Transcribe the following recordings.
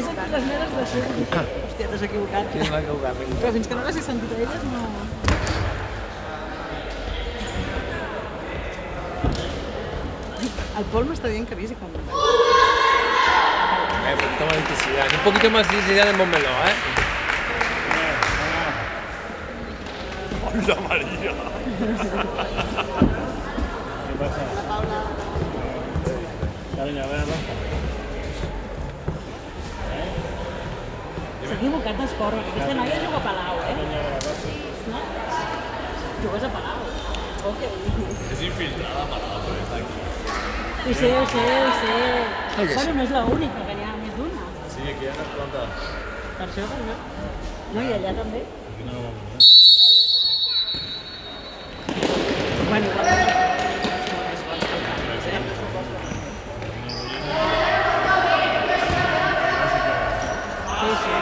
he sentit les meves de ser. Hòstia, t'has equivocat. Sí, m'ha equivocat. Però fins que no les he sentit a elles no... El Pol m'està dient que avisi quan... Un poquito más de intensidad. Un poquito más de intensidad en Montmeló, ¿eh? ¡Hola, María! ¿Qué pasa? La Paula... Cariño, a ver, Rafa. S'ha equivocat d'esport. Aquesta noia juga a Palau, eh? No? Jugues a Palau. Ok. Es infiltrada para la otra vez aquí. Ho sé. Bueno, no és l'única, que n'hi ha més d'una. Sí, aquí hi ha unes plantes. Per això, no? No, i allà també? Aquí no lo vamos a ver. Bueno, igual no. Sí, sí.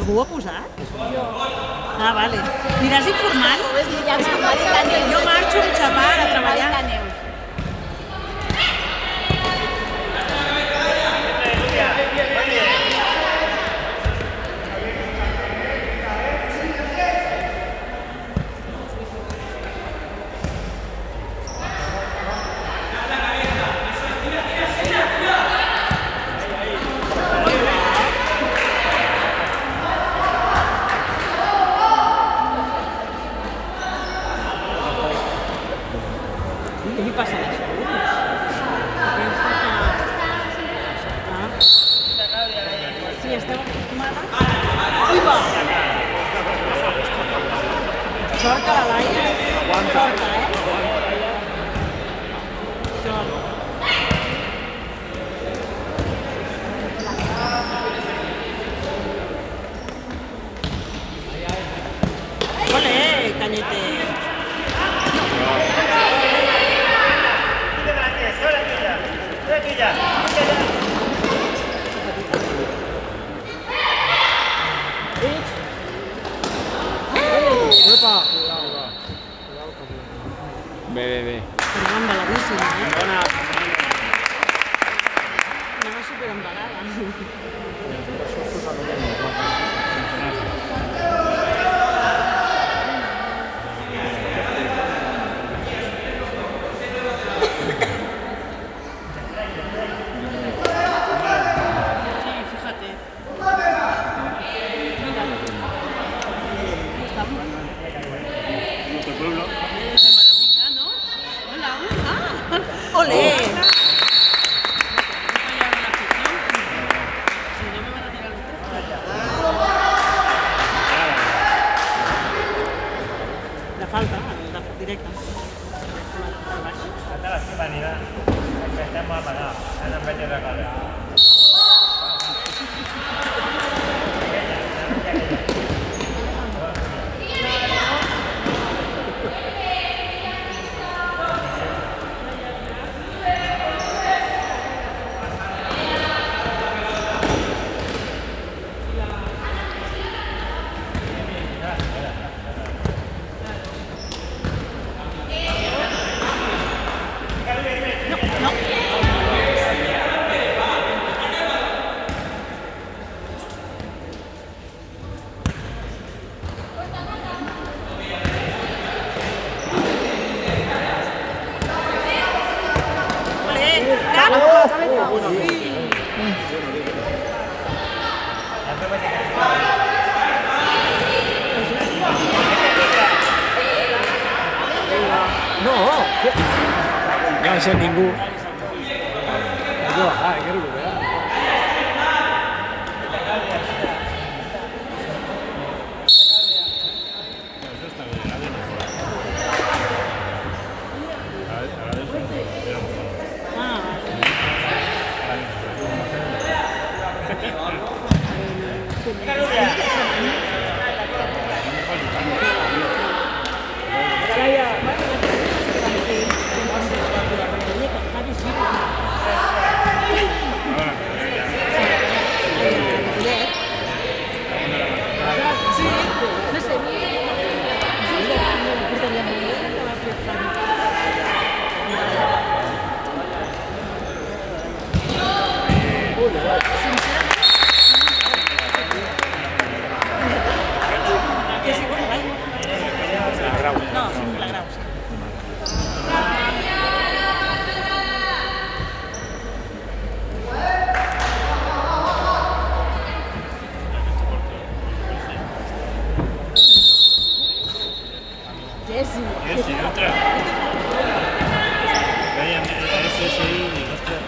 Algú ho ha posat? Ah, vale. Aniràs informant? Jo marxo amb xapar a treballar. Què li passa a les ulls? Sí, esteu acostumades? Ui, va! Sort que la Laia... Sort, Sort. Olé, Cañete! Ve. Anava embaladíssima, Anava superembalada. Sí, fíjate. Nuestro pueblo. ¡Olé! La falta, directa. Esta es la hispanidad. Que estemos apagados. En vez de regalar. No, no va a ser ningún. Hay que bajar, hay que recuperar. Eso está bien, ahora es mejor. Ahora es mejor. Ah, no, sí, la grabo. Jessy. Sí, otra. Vean, ese sí, hostia.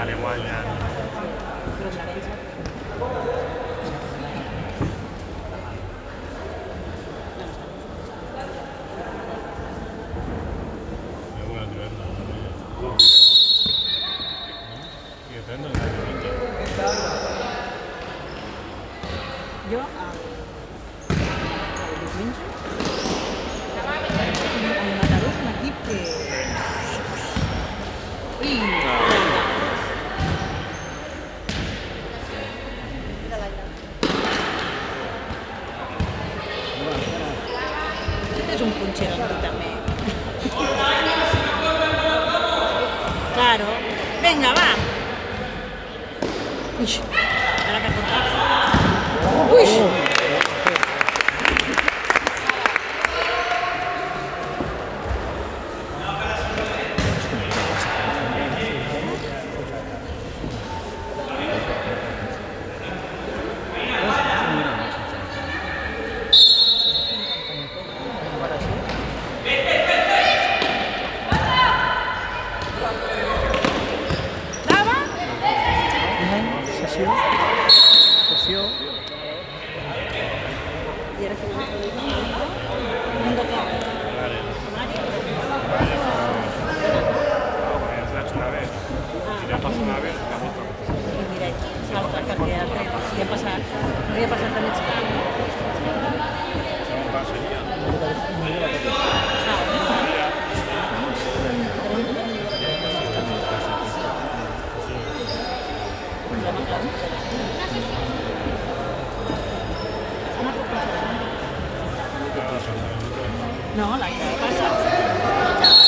Alemania. Jo diumenge el Mataró és un equip que... Este és un punxero també. Claro. Venga, va. Uy, ara que cortar. Uy. Sessió. I ara que un de cap. I mira, l'altre que havia passat, havia passat a mig camp. No, la que passa.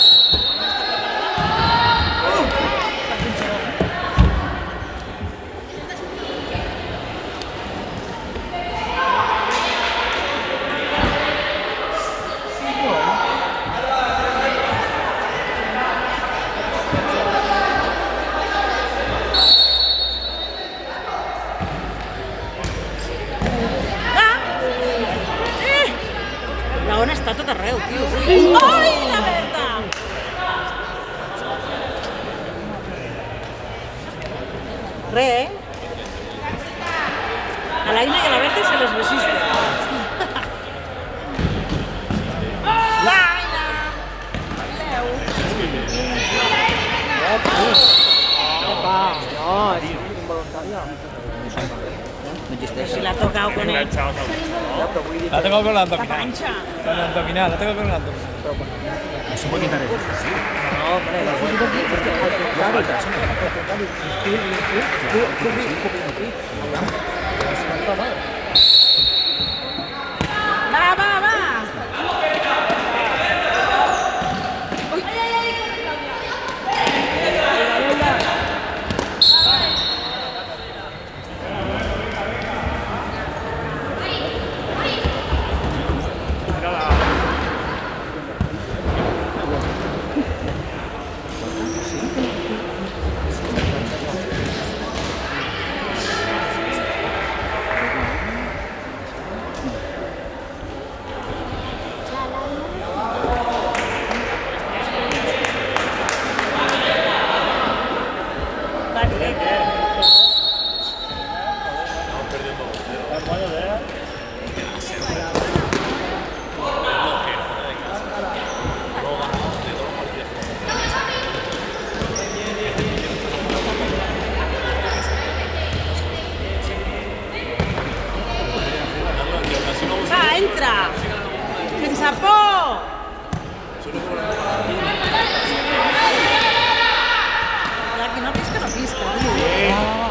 La ona està a tot arreu, tio. Ai, la Berta! Re, eh? A l'Aina i a la Berta se les resiste. L'Aina! Opa, no, és involuntària. No existeix. Si l'ha tocat con ell. Enganchados al Ja, però vull dir La tengo con la La abdominal. panxa. Con la abdominal, la tengo con la abdominal. Se puede quitar esto. No, hombre, la vuelta al contrario. Va, va, va! Va, directe. Va, entra! Sense por! La que no pisca, no pisca, tio.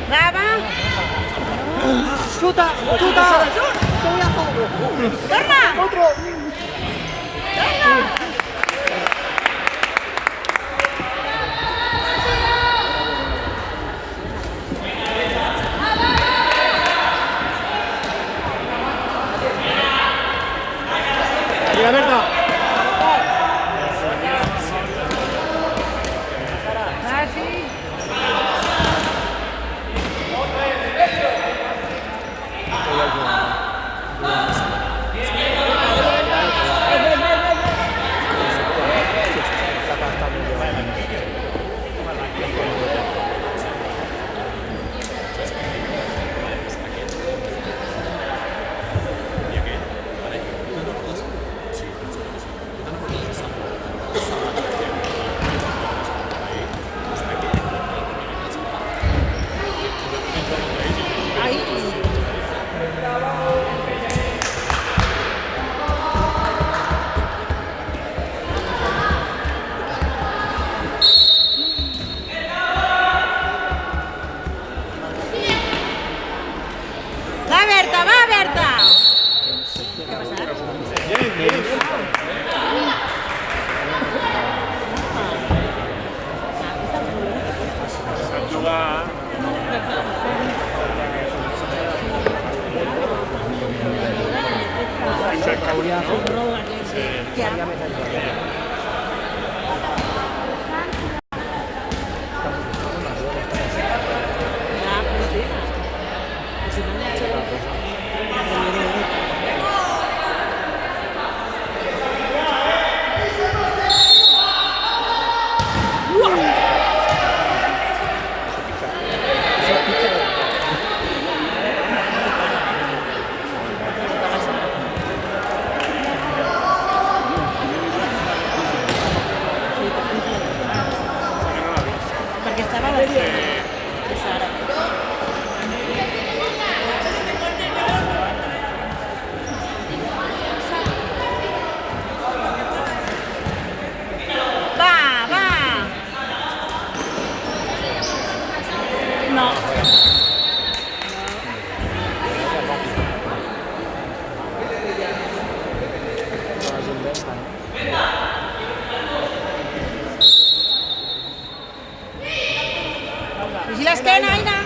Brava! Chuta, chuta. Torna! Otro. Torna! Mira, Berta. Ah, sí. Ahí. Va, Berta, va, Berta! Què ha passat? Sant jugar... Què ha? Ah, pues sí. Si no, no ha hecho Vigila l'esquena, Aina!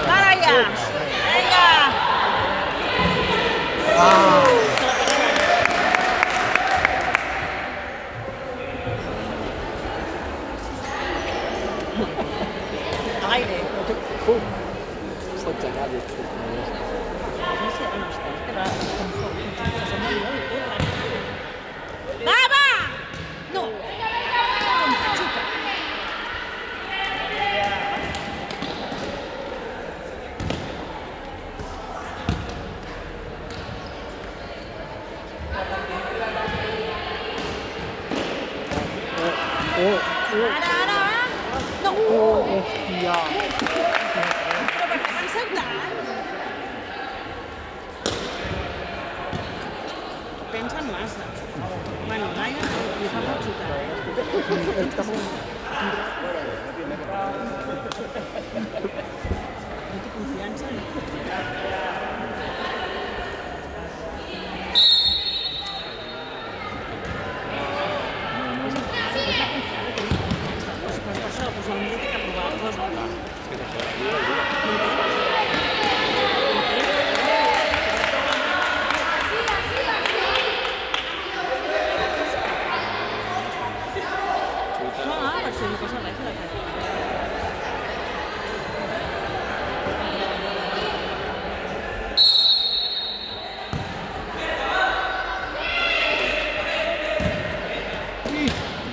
Para allá! Venga! A l'aire. Fots a casa, xut. Va, va! No! Xuta. Ara! No! Hòstia. Però per què m'han saltat? Pensen massa. Bueno, l'Aina li fa por xutar. No té confiança. Pues per això, pues el millor té que provar coses. No, per això no passa res, la cara.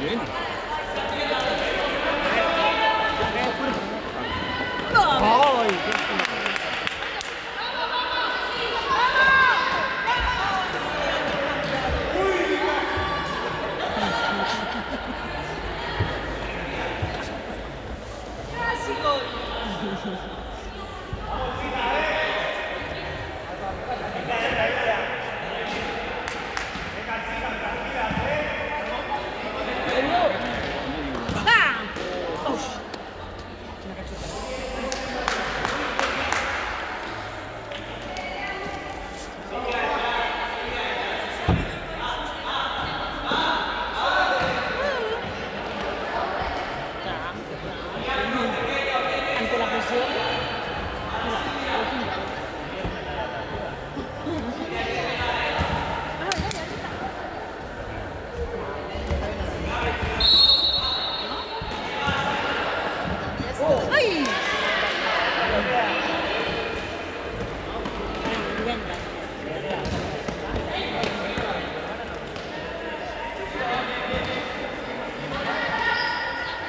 Bien. No! Ai, Va! Uf! Ante la presión. ¡Ay!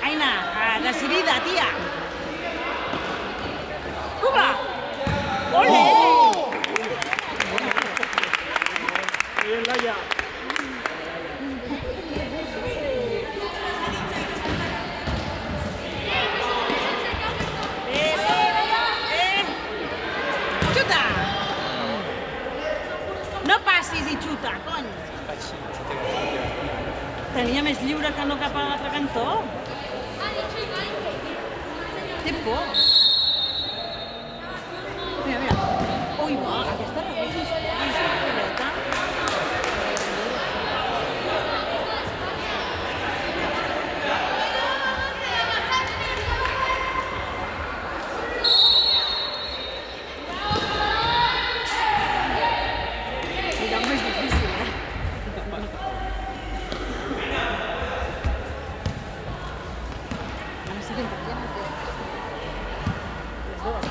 Aina, decidida, tía. ¡Uba! ¡Ole! bien, Laia. Xuta! No passis i xuta, cony! Tenia més lliure que no cap a l'altre cantó. Té por. Mira, mira. Ui, va, aquesta és fileta. El lloc més difícil, Ara sí que em podria meter. Les dues.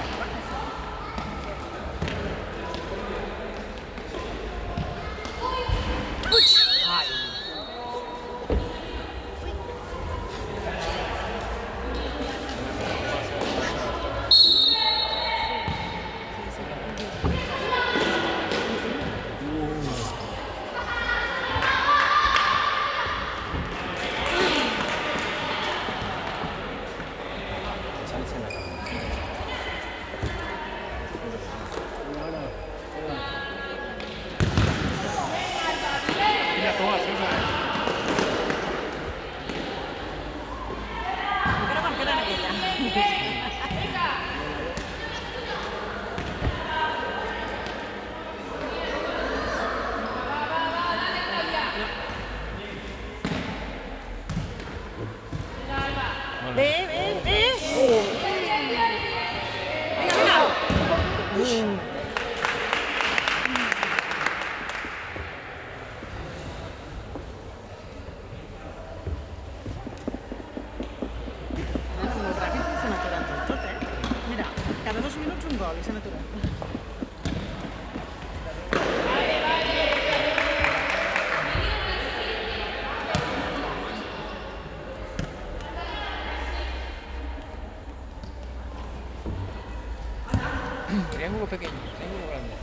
molt grande.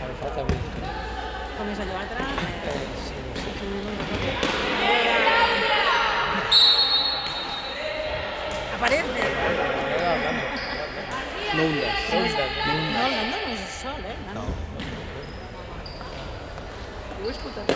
Ara fa també. Com és allò altre? Sí, no sé. Aparece. Era grande. No hundas. No hundas. No, el Nando no és sol, Nando. Jo ho he escoltat.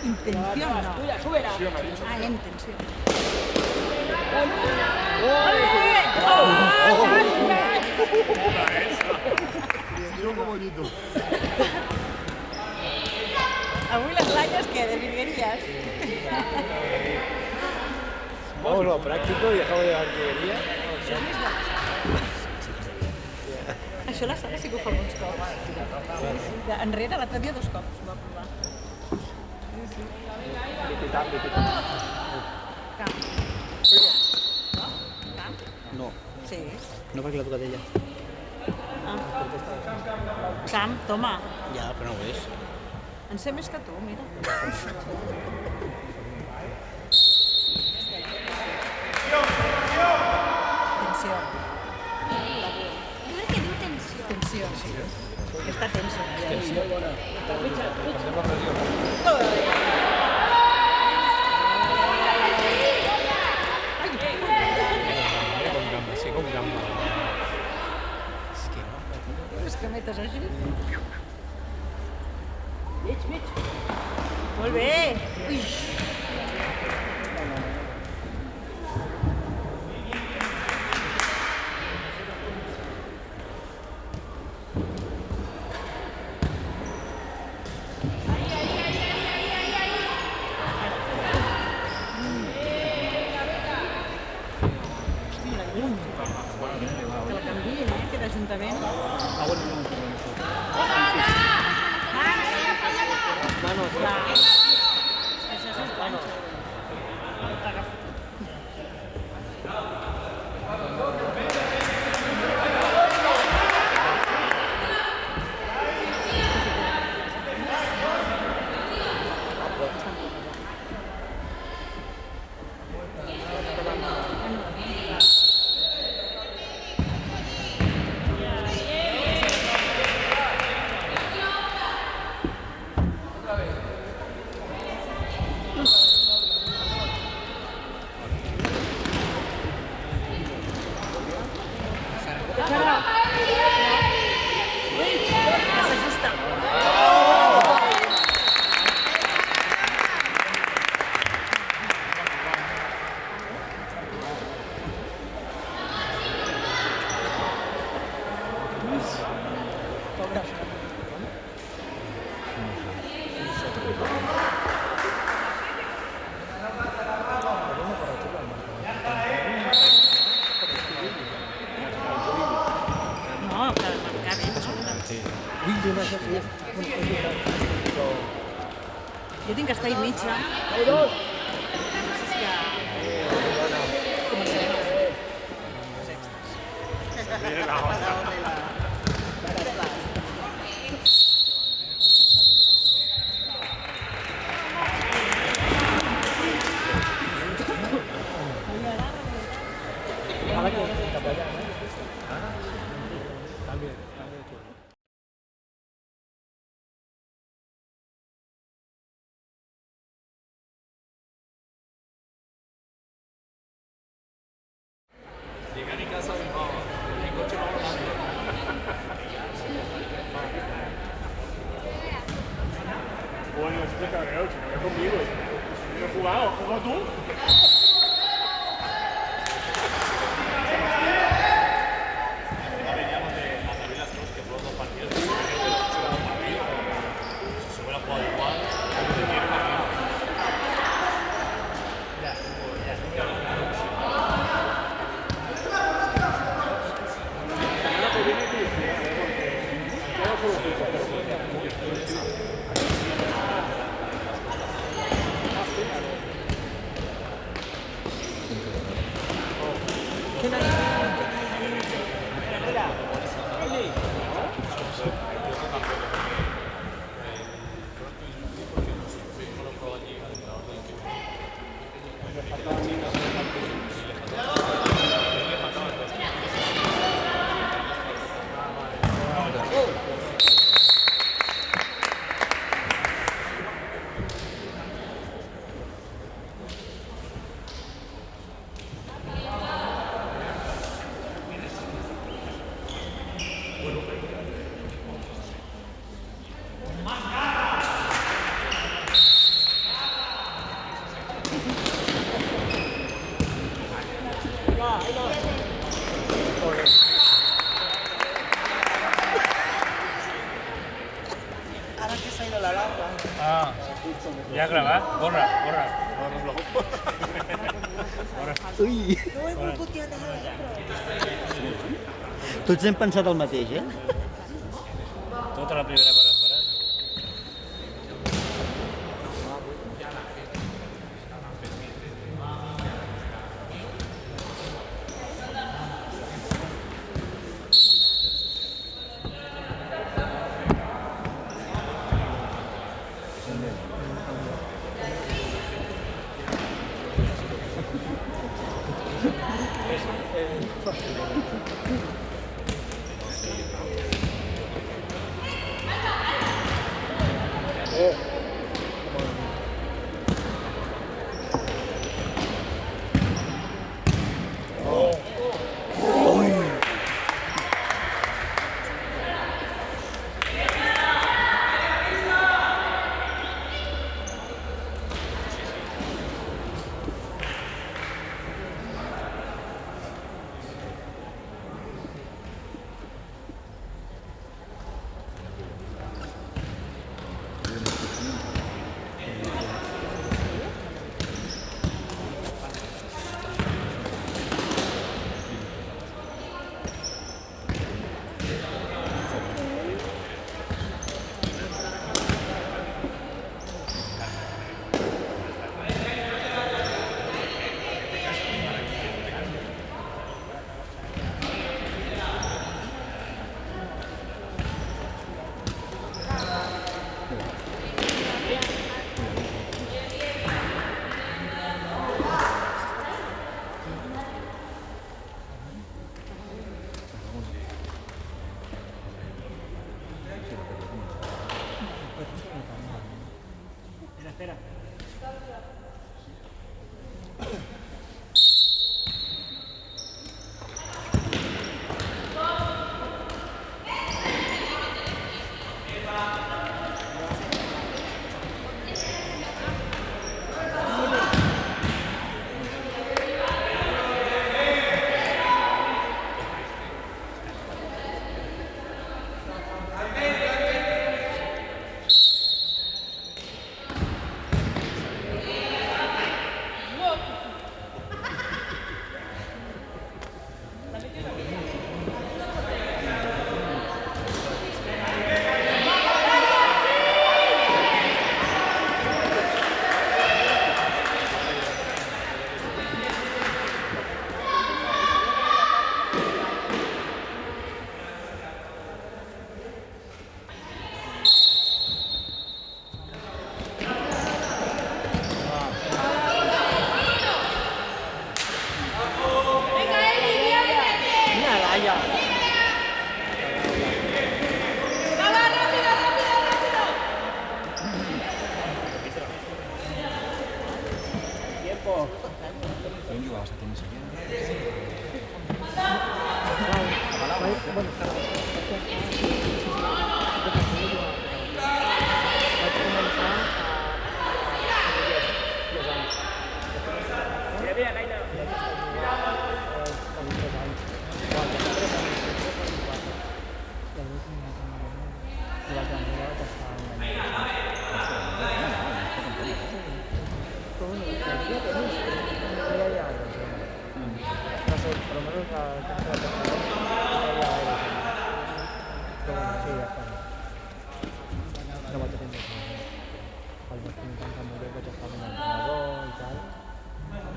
Intención, no. Ah, intención. Avui les lanyes, què? De virgueries? Vamos a lo práctico y dejamos de la artillería. Això la Sara sí que ho fa molts cops. Enrere, l'altre dia 2 cops ho va provar. Camp. No? Camp? No, Sí. no perquè l'ha tocat ella. Ah. Camp, toma. Ja, però no ho és. En sé més que tu, mira. Tensió. Jo crec que diu tensió. Tensió. Que està tenso. Tensió. Passem la pressió. Mira com gamba, sí, com gamba. És que no. Les cametes així. Molt bé. Ui. Que la canviïn, que d'Ajuntament. Manos, Clar. Això és planxa. Que s'ajusta. Pobre. No, que marcar bé, sí. Ui, jo no sé. jo tinc que estar a mitja. És que... Començarem. Viene la onda. Ara que cap allà, no? Canvia de turno. Llegar a casa de mamá, el coche va volando. Bueno, estoy cabreado, chico, no conmigo. Yo he jugado, ¿jugó tú? Ahora que se ha ido la lava. Ah, ya grabas? Borra. Ui! No he volgut ja anar a Tots hem pensat el mateix, eh? Tota la primera per esperar. Espera.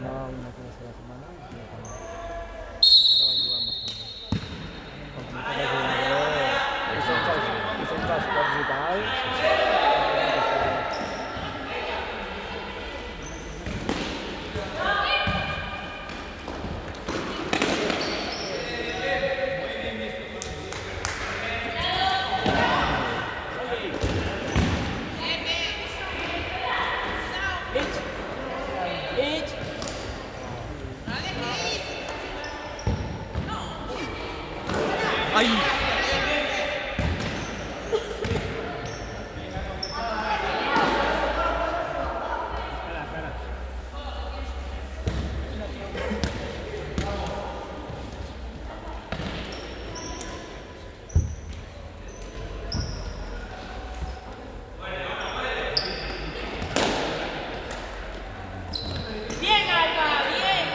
Una clase a la semana y ¡Ay! Bien, Alba, bien.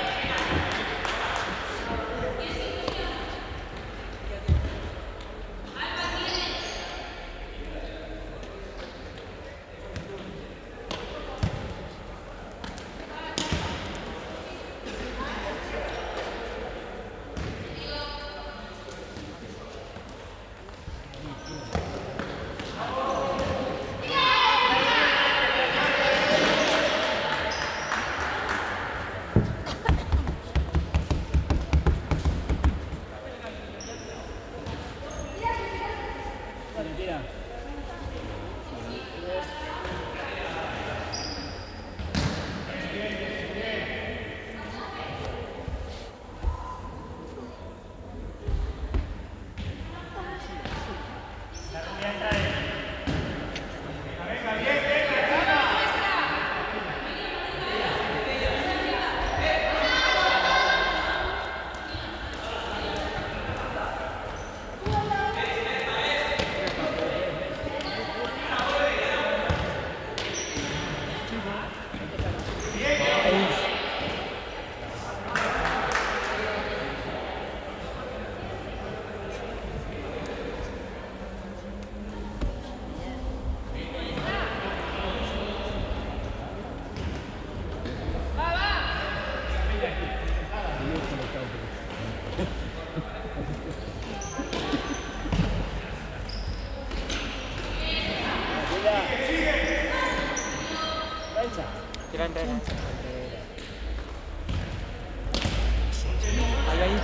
Ahí, ahí.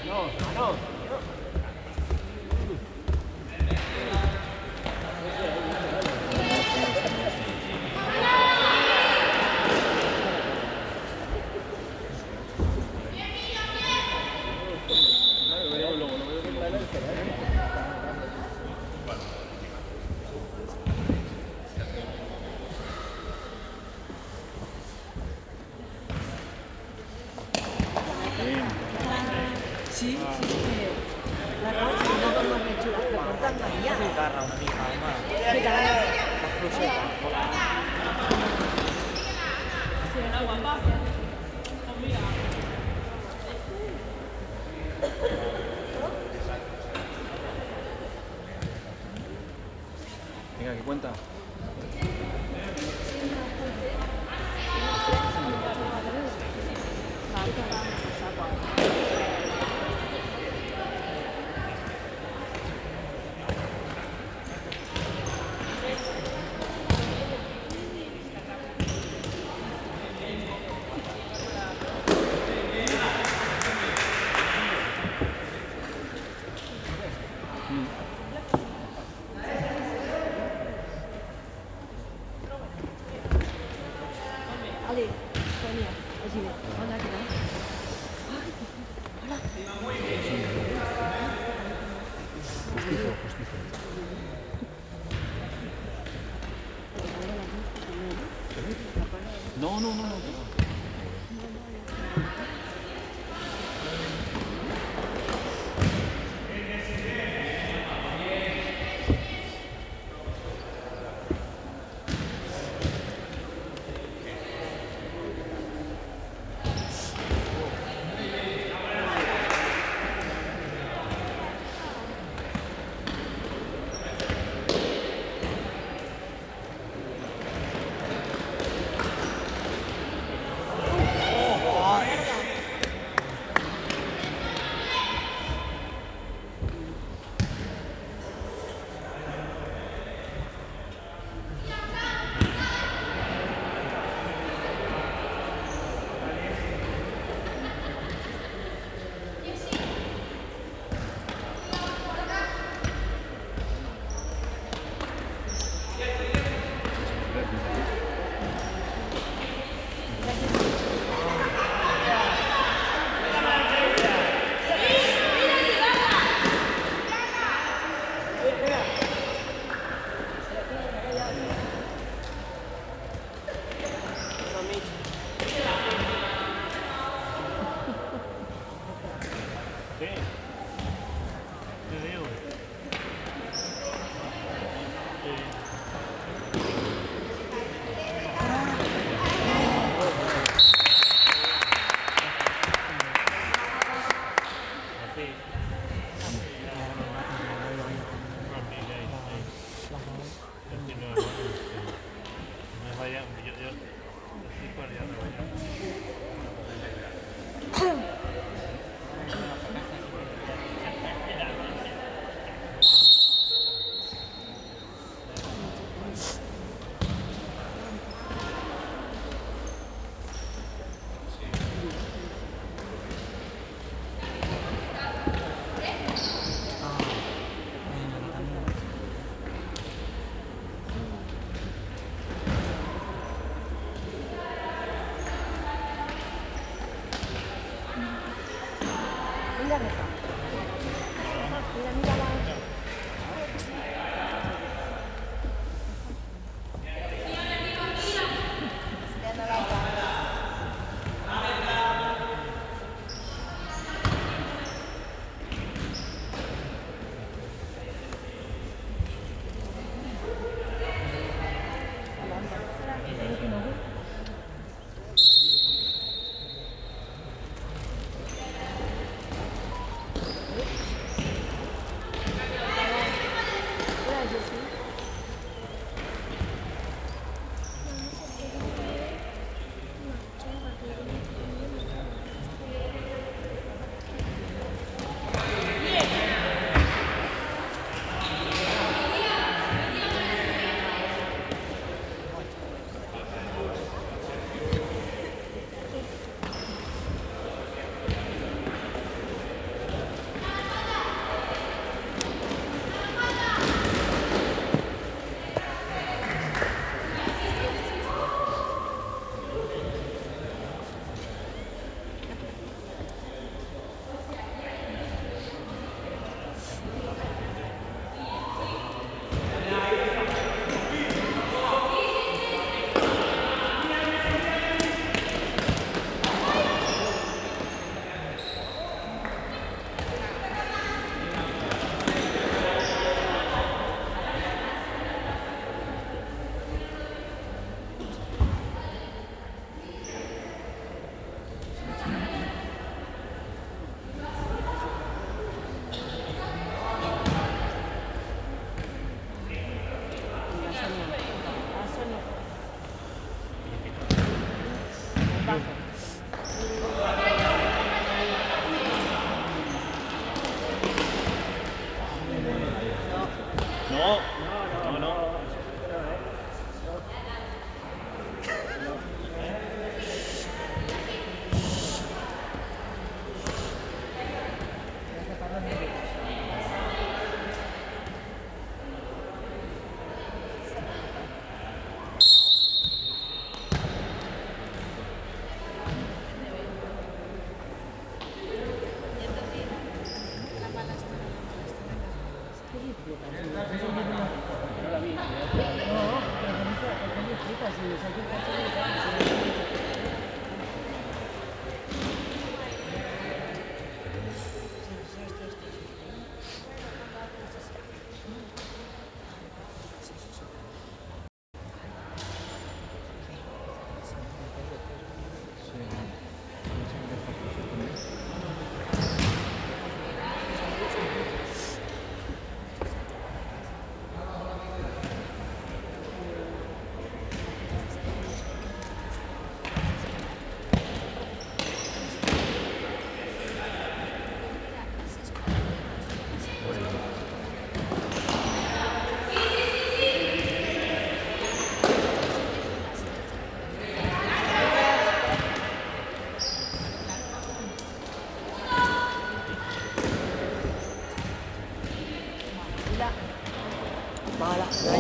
No, no. Sí, la rosa no con los mechuras, pero cortando ahí ya. Garra una mica, home. ¿Qué tal? La fluixeta. Una guapa. Pues mira. Venga, ¿qué cuenta? Ali, Sonia, allí ve. Hola, ¿qué tal? Justizo, justizo. No, no, no, no. milagreta. Mira la...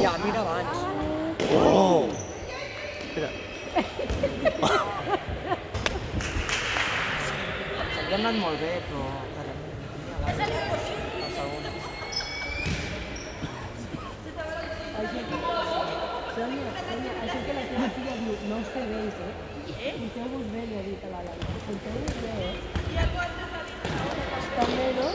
Ja, mira abans. Oh! Espera. S'havia anat molt bé, però... La segona. Sònia, això que la teva filla diu, no us quedéis, Porteu-vos bé, li ha dit a la Laura. Porteu-vos bé, Està bé, no?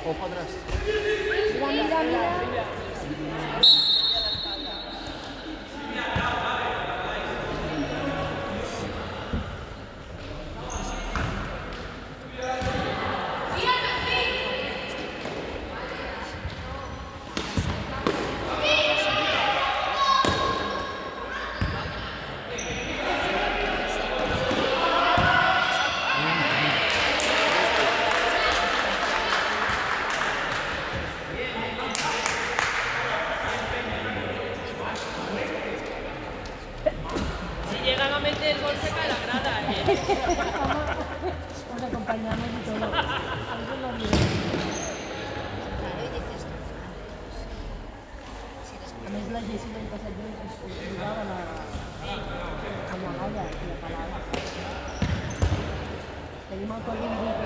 Ojo atrás. Mira, mira, mira. mete el gol se cae la grada, ¿eh? Os acompañamos y todo. Eso lo olvidé. A més, la Jessie l'any passat jugaven amb la Gaia i la Palau. Tenim el Colin Vigo.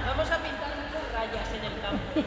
Vamos a pintar muchas rayas en el campo.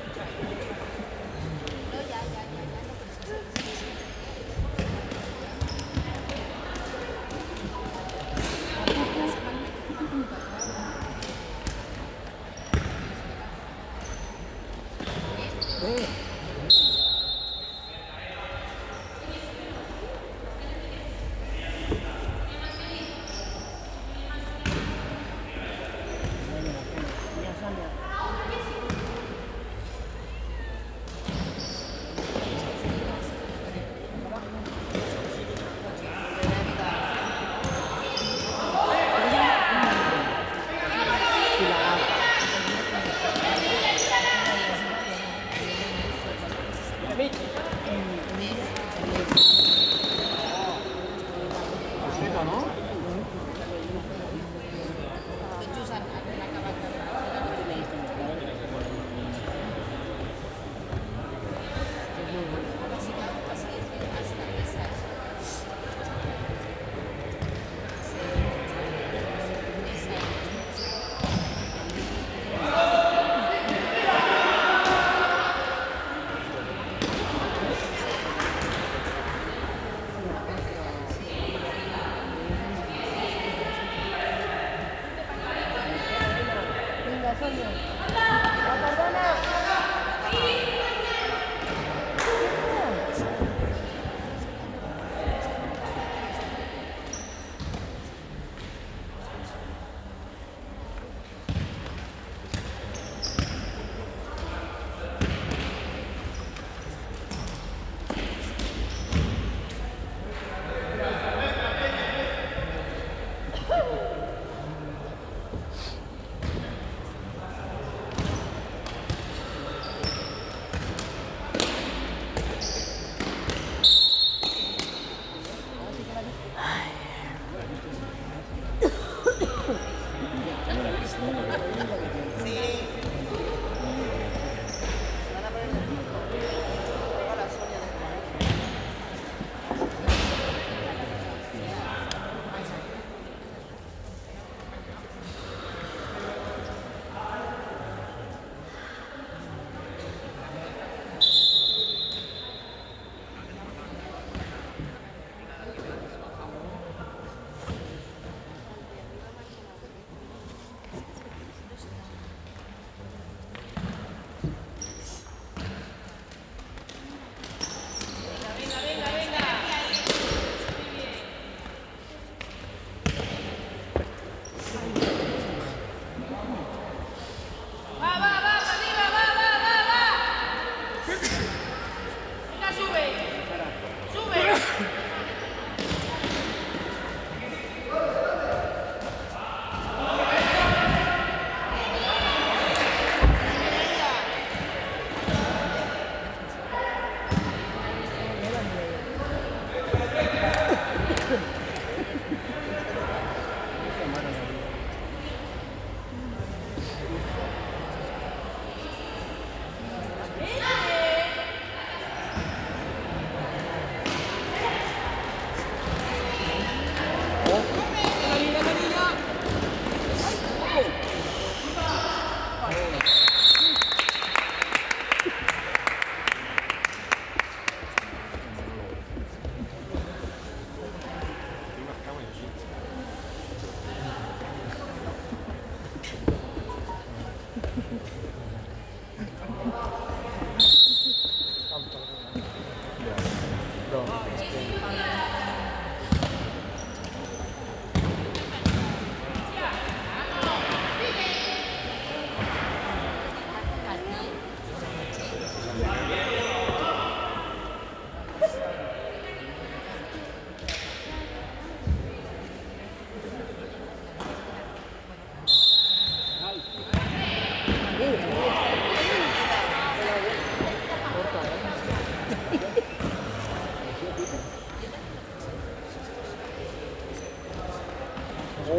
오,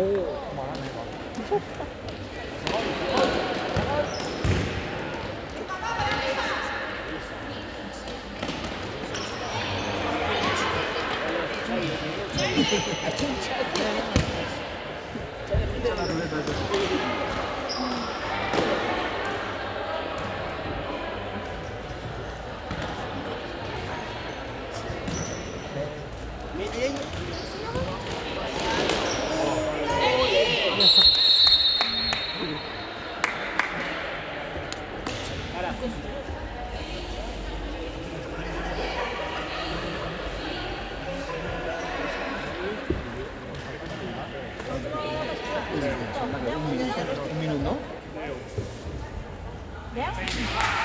말하네, 말. Un minuto, ¿no? Yeah?